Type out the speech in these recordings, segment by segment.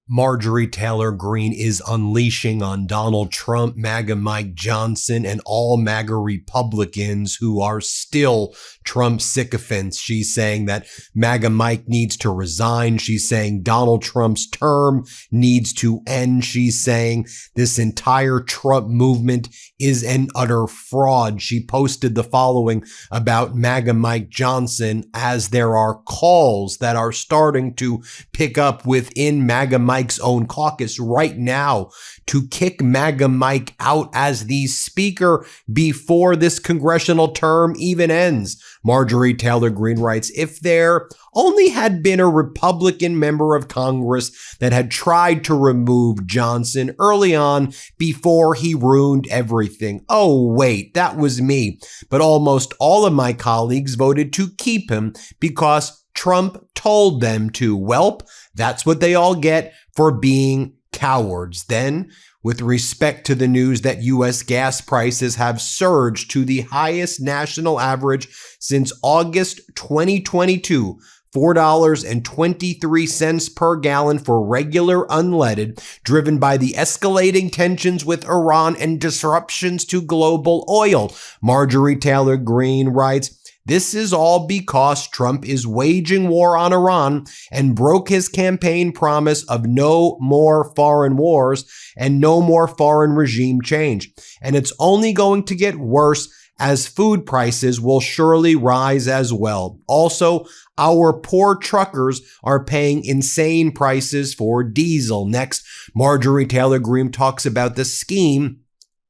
Marjorie Taylor Greene is unleashing on Donald Trump, MAGA Mike Johnson, and all MAGA Republicans who are still Trump sycophants. She's saying that MAGA Mike needs to resign. She's saying Donald Trump's term needs to end. She's saying this entire Trump movement is an utter fraud. She posted the following about MAGA Mike Johnson as there are calls that are starting to pick up within MAGA Mike's own caucus right now to kick MAGA Mike out as the speaker before this congressional term even ends. Marjorie Taylor Greene writes, if there only had been a Republican member of Congress that had tried to remove Johnson early on before he ruined everything. Oh, wait, that was me. But almost all of my colleagues voted to keep him because Trump told them to. Welp, that's what they all get for being cowards. Then, with respect to the news that U.S. gas prices have surged to the highest national average since August 2022, $4.23 per gallon for regular unleaded, driven by the escalating tensions with Iran and disruptions to global oil. Marjorie Taylor Greene writes, this is all because Trump is waging war on Iran and broke his campaign promise of no more foreign wars and no more foreign regime change. And it's only going to get worse as food prices will surely rise as well. Also, our poor truckers are paying insane prices for diesel. Next, Marjorie Taylor Greene talks about the scheme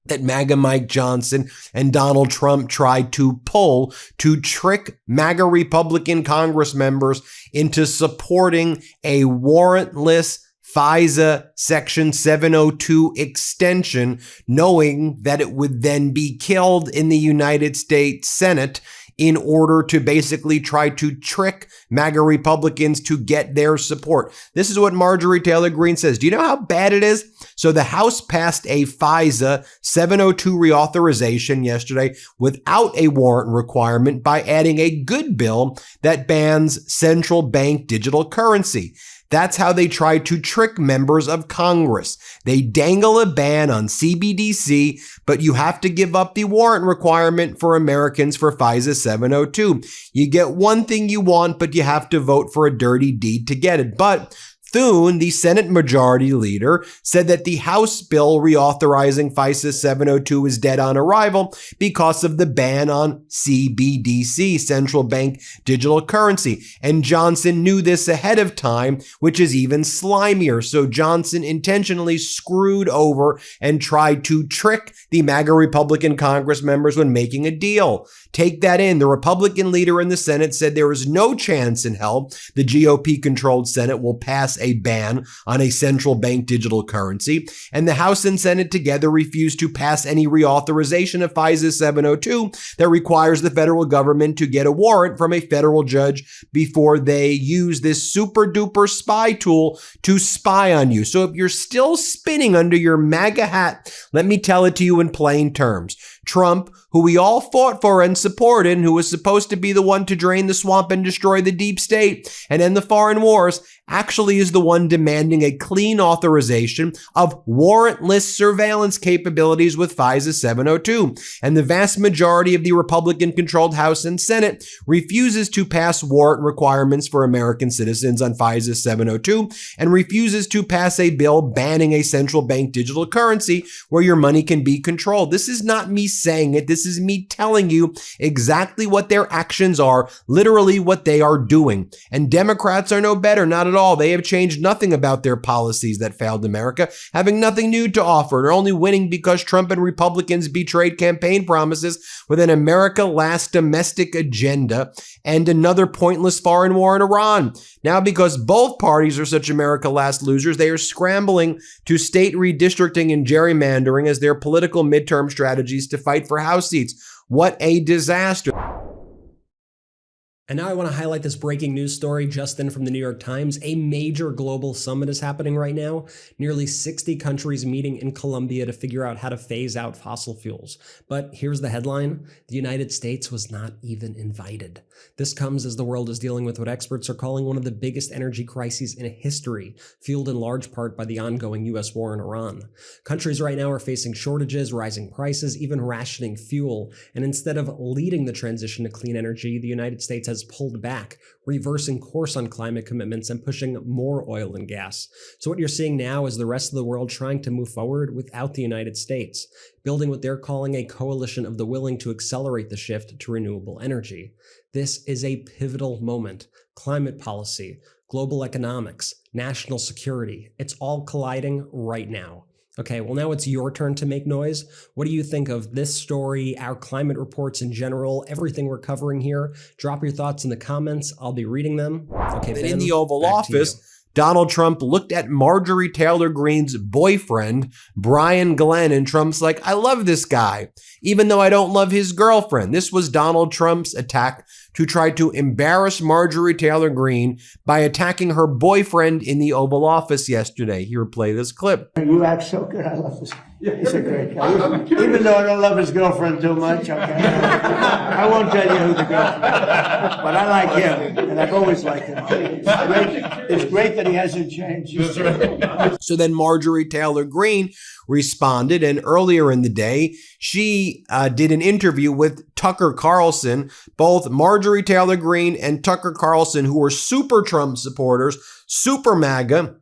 that MAGA Mike Johnson and Donald Trump tried to pull to trick MAGA Republican Congress members into supporting a warrantless FISA Section 702 extension, knowing that it would then be killed in the United States Senate in order to basically try to trick MAGA Republicans to get their support. This is what Marjorie Taylor Greene says. Do you know how bad it is? So the House passed a FISA 702 reauthorization yesterday without a warrant requirement by adding a good bill that bans central bank digital currency. That's how they try to trick members of Congress. They dangle a ban on CBDC, but you have to give up the warrant requirement for Americans for FISA 702. You get one thing you want, but you have to vote for a dirty deed to get it. But Thune, the Senate Majority Leader, said that the House bill reauthorizing FISA 702 is dead on arrival because of the ban on CBDC, central bank digital currency. And Johnson knew this ahead of time, which is even slimier. So Johnson intentionally screwed over and tried to trick the MAGA Republican Congress members when making a deal. Take that in. The Republican leader in the Senate said there is no chance in hell the GOP-controlled Senate will pass a ban on a central bank digital currency, and the House and Senate together refused to pass any reauthorization of FISA 702 that requires the federal government to get a warrant from a federal judge before they use this super-duper spy tool to spy on you. So if you're still spinning under your MAGA hat, let me tell it to you in plain terms. Trump, who we all fought for and supported, and who was supposed to be the one to drain the swamp and destroy the deep state and end the foreign wars, actually is the one demanding a clean authorization of warrantless surveillance capabilities with FISA 702. And the vast majority of the Republican-controlled House and Senate refuses to pass warrant requirements for American citizens on FISA 702 and refuses to pass a bill banning a central bank digital currency where your money can be controlled. This is not me saying it. This is me telling you exactly what their actions are, literally what they are doing. And Democrats are no better, not at all. They have changed nothing about their policies that failed America, having nothing new to offer. They're only winning because Trump and Republicans betrayed campaign promises with an America last domestic agenda and another pointless foreign war in Iran. Now, because both parties are such America last losers, they are scrambling to state redistricting and gerrymandering as their political midterm strategies to fight for House seats. What a disaster. And now I want to highlight this breaking news story just in from the New York Times. A major global summit is happening right now. Nearly 60 countries meeting in Colombia to figure out how to phase out fossil fuels. But here's the headline. The United States was not even invited. This comes as the world is dealing with what experts are calling one of the biggest energy crises in history, fueled in large part by the ongoing U.S. war in Iran. Countries right now are facing shortages, rising prices, even rationing fuel. And instead of leading the transition to clean energy, the United States has pulled back, reversing course on climate commitments and pushing more oil and gas. So what you're seeing now is the rest of the world trying to move forward without the United States, building what they're calling a coalition of the willing to accelerate the shift to renewable energy. This is a pivotal moment. Climate policy, global economics, national security, it's all colliding right now. Okay, well now it's your turn to make noise. What do you think of this story, our climate reports in general, everything we're covering here? Drop your thoughts in the comments. I'll be reading them. Okay, Ben, in the Oval Office, Donald Trump looked at Marjorie Taylor Greene's boyfriend, Brian Glenn, and Trump's like, I love this guy, even though I don't love his girlfriend. This was Donald Trump's attack to try to embarrass Marjorie Taylor Greene by attacking her boyfriend in the Oval Office yesterday. Here, play this clip. You act so good. I love this. He's a great guy. Even though I don't love his girlfriend too much, okay? I won't tell you who the girlfriend is. But I like him, and I've always liked him. It's great that he hasn't changed. So then Marjorie Taylor Greene responded, and earlier in the day, she did an interview with Tucker Carlson. Both Marjorie Taylor Greene and Tucker Carlson, who were super Trump supporters, super MAGA,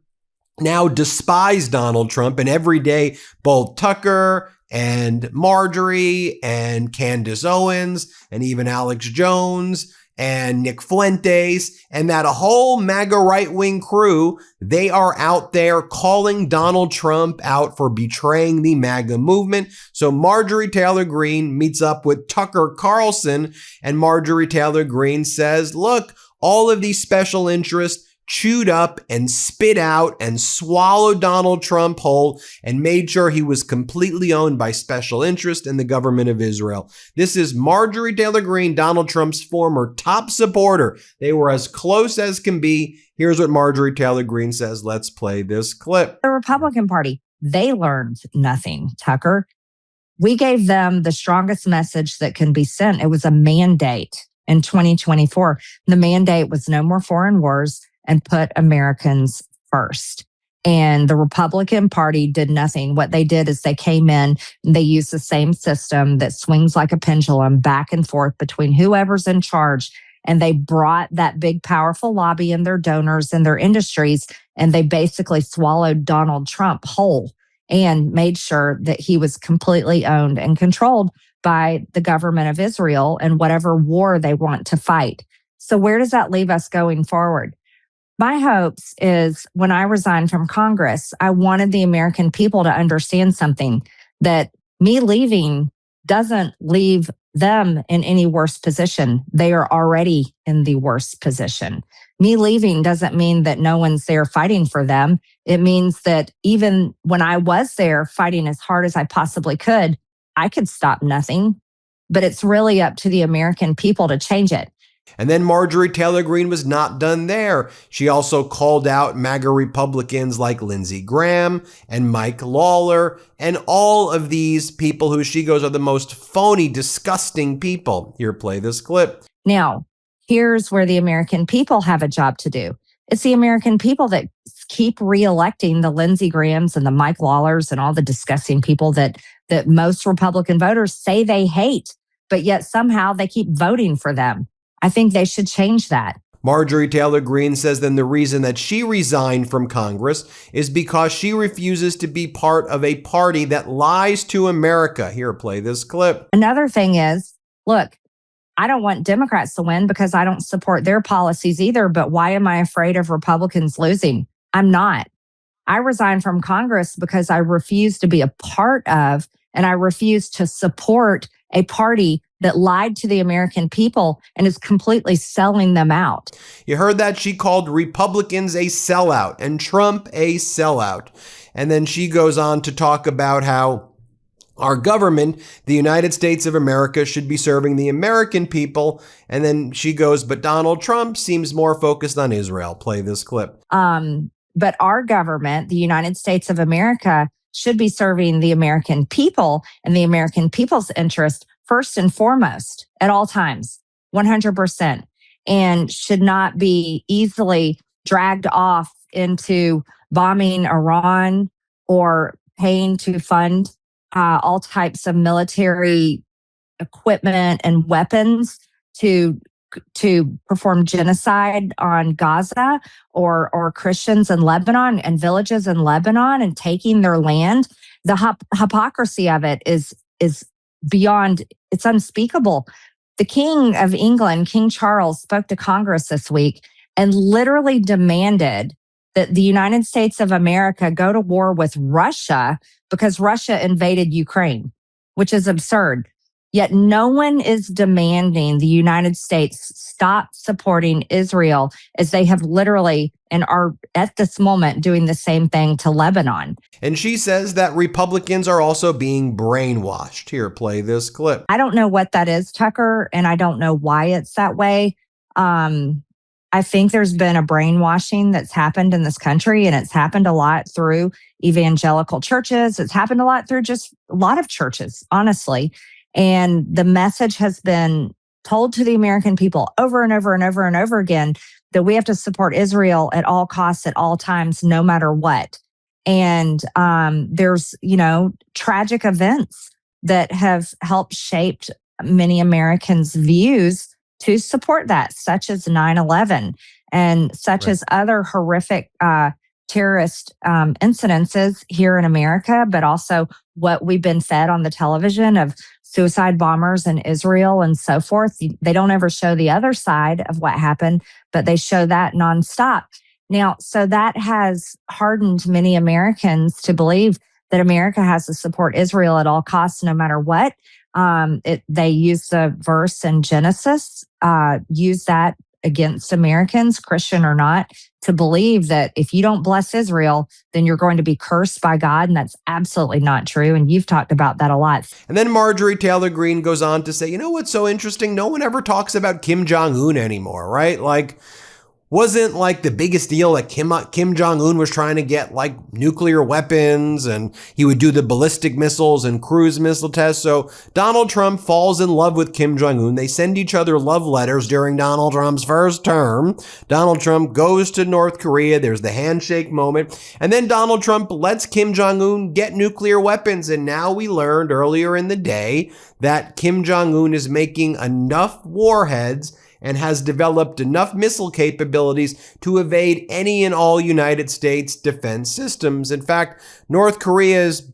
now despise Donald Trump. And every day, both Tucker and Marjorie and Candace Owens and even Alex Jones and Nick Fuentes and that whole MAGA right-wing crew, they are out there calling Donald Trump out for betraying the MAGA movement. So Marjorie Taylor Greene meets up with Tucker Carlson, and Marjorie Taylor Greene says, look, all of these special interests chewed up and spit out and swallowed Donald Trump whole and made sure he was completely owned by special interest in the government of Israel. This is Marjorie Taylor Greene, Donald Trump's former top supporter. They were as close as can be. Here's what Marjorie Taylor Greene says. Let's play this clip. The Republican Party, they learned nothing, Tucker. We gave them the strongest message that can be sent. It was a mandate in 2024. The mandate was no more foreign wars and put Americans first. And the Republican Party did nothing. What they did is they came in and they used the same system that swings like a pendulum back and forth between whoever's in charge. And they brought that big, powerful lobby and their donors and their industries, and they basically swallowed Donald Trump whole and made sure that he was completely owned and controlled by the government of Israel and whatever war they want to fight. So where does that leave us going forward? My hopes is when I resigned from Congress, I wanted the American people to understand something, that me leaving doesn't leave them in any worse position. They are already in the worst position. Me leaving doesn't mean that no one's there fighting for them. It means that even when I was there fighting as hard as I possibly could, I could stop nothing. But it's really up to the American people to change it. And then Marjorie Taylor Greene was not done there. She also called out MAGA Republicans like Lindsey Graham and Mike Lawler and all of these people who she goes are the most phony, disgusting people. Here, play this clip. Now, here's where the American people have a job to do. It's the American people that keep reelecting the Lindsey Grahams and the Mike Lawlers and all the disgusting people that most Republican voters say they hate, but yet somehow they keep voting for them. I think they should change that. Marjorie Taylor Greene says then the reason that she resigned from Congress is because she refuses to be part of a party that lies to America. Here, play this clip. Another thing is, look, I don't want Democrats to win because I don't support their policies either, but why am I afraid of Republicans losing? I'm not. I resigned from Congress because I refuse to be a part of, and I refuse to support a party that lied to the American people and is completely selling them out. You heard that? She called Republicans a sellout and Trump a sellout. And then she goes on to talk about how Our government, the United States of America, should be serving the American people. And then she goes, but Donald Trump seems more focused on Israel. Play this clip. But our government, the United States of America, should be serving the American people and the American people's interest first and foremost at all times, 100%, and should not be easily dragged off into bombing Iran or paying to fund all types of military equipment and weapons to perform genocide on Gaza or Christians in Lebanon and villages in Lebanon and taking their land. The hypocrisy of it is beyond, it's unspeakable. The King of England, King Charles, spoke to Congress this week and literally demanded that the United States of America go to war with Russia because Russia invaded Ukraine, which is absurd. Yet no one is demanding the United States stop supporting Israel, as they have literally and are at this moment doing the same thing to Lebanon. And she says that Republicans are also being brainwashed. Here, play this clip. I don't know what that is, Tucker, and I don't know why it's that way. I think there's been a brainwashing that's happened in this country, and it's happened a lot through evangelical churches. It's happened a lot through just a lot of churches, honestly. And the message has been told to the American people over and over and over and over again that we have to support Israel at all costs, at all times, no matter what. And there's, tragic events that have helped shape many Americans' views to support that, such as 9/11 and such as other horrific terrorist incidences here in America, but also what we've been fed on the television of suicide bombers in Israel and so forth. They don't ever show the other side of what happened, but they show that nonstop. Now, so that has hardened many Americans to believe that America has to support Israel at all costs, no matter what. They use the verse in Genesis, use that against Americans, Christian or not, to believe that if you don't bless Israel, then you're going to be cursed by God. And that's absolutely not true. And you've talked about that a lot. And then Marjorie Taylor Greene goes on to say, you know what's so interesting? No one ever talks about Kim Jong-un anymore, right? Like, wasn't like the biggest deal that Kim Jong-un was trying to get like nuclear weapons, and he would do the ballistic missiles and cruise missile tests. So Donald Trump falls in love with Kim Jong-un. They send each other love letters during Donald Trump's first term. Donald Trump goes to North Korea. There's the handshake moment. And then Donald Trump lets Kim Jong-un get nuclear weapons. And now we learned earlier in the day that Kim Jong-un is making enough warheads and has developed enough missile capabilities to evade any and all United States defense systems. In fact, North Korea is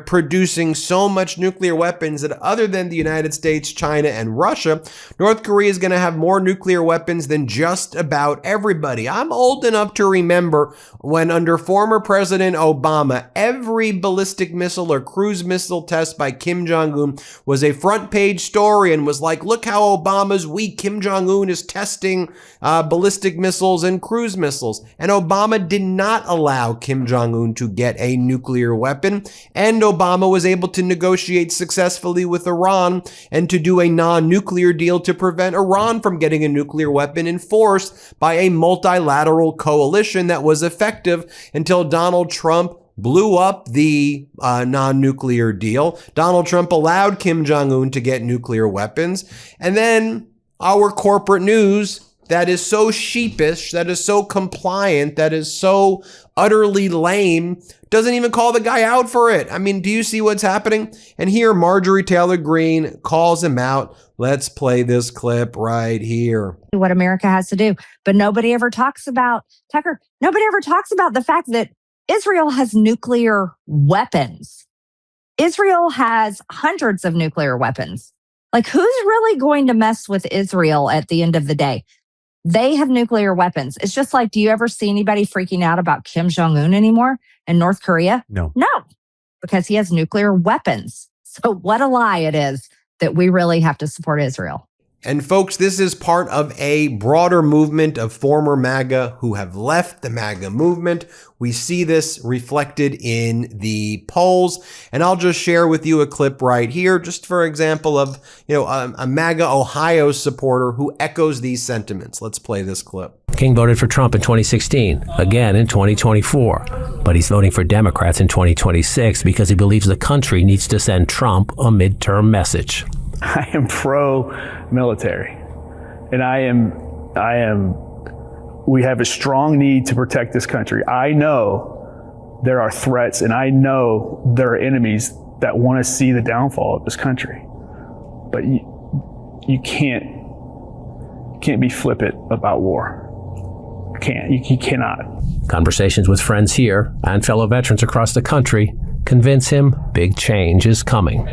producing so much nuclear weapons that other than the United States, China, and Russia, North Korea is going to have more nuclear weapons than just about everybody. I'm old enough to remember when under former President Obama, every ballistic missile or cruise missile test by Kim Jong-un was a front page story and was like, look how Obama's weak. Kim Jong-un is testing ballistic missiles and cruise missiles. And Obama did not allow Kim Jong-un to get a nuclear weapon. And Obama was able to negotiate successfully with Iran and to do a non-nuclear deal to prevent Iran from getting a nuclear weapon enforced by a multilateral coalition that was effective until Donald Trump blew up the non-nuclear deal. Donald Trump allowed Kim Jong-un to get nuclear weapons. And then our corporate news that is so sheepish, that is so compliant, that is so utterly lame, doesn't even call the guy out for it. I mean, do you see what's happening? And here, Marjorie Taylor Greene calls him out. Let's play this clip right here. What America has to do. But nobody ever talks about, Tucker, nobody ever talks about the fact that Israel has nuclear weapons. Israel has hundreds of nuclear weapons. Like, who's really going to mess with Israel at the end of the day? They have nuclear weapons. It's just like, do you ever see anybody freaking out about Kim Jong-un anymore in North Korea? No, because he has nuclear weapons. So what a lie it is that we really have to support Israel. And folks, this is part of a broader movement of former MAGA who have left the MAGA movement. We see this reflected in the polls, and I'll just share with you a clip right here, just for example of, a MAGA Ohio supporter who echoes these sentiments. Let's play this clip. King voted for Trump in 2016, again in 2024, but he's voting for Democrats in 2026 because he believes the country needs to send Trump a midterm message. I am pro-military, and we have a strong need to protect this country. I know there are threats, and I know there are enemies that want to see the downfall of this country. But you can't be flippant about war. You cannot. Conversations with friends here and fellow veterans across the country convince him big change is coming.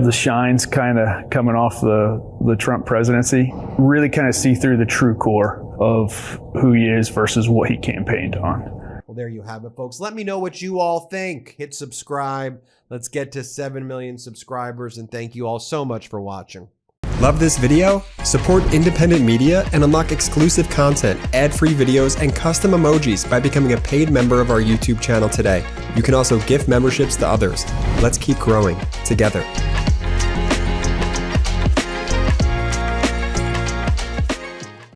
The shine's kind of coming off the Trump presidency. Really kind of see through the true core of who he is versus what he campaigned on. Well, there you have it, folks. Let me know what you all think. Hit subscribe. Let's get to 7 million subscribers, and thank you all so much for watching. Love this video? Support independent media and unlock exclusive content, ad-free videos, and custom emojis by becoming a paid member of our YouTube channel today. You can also gift memberships to others. Let's keep growing together.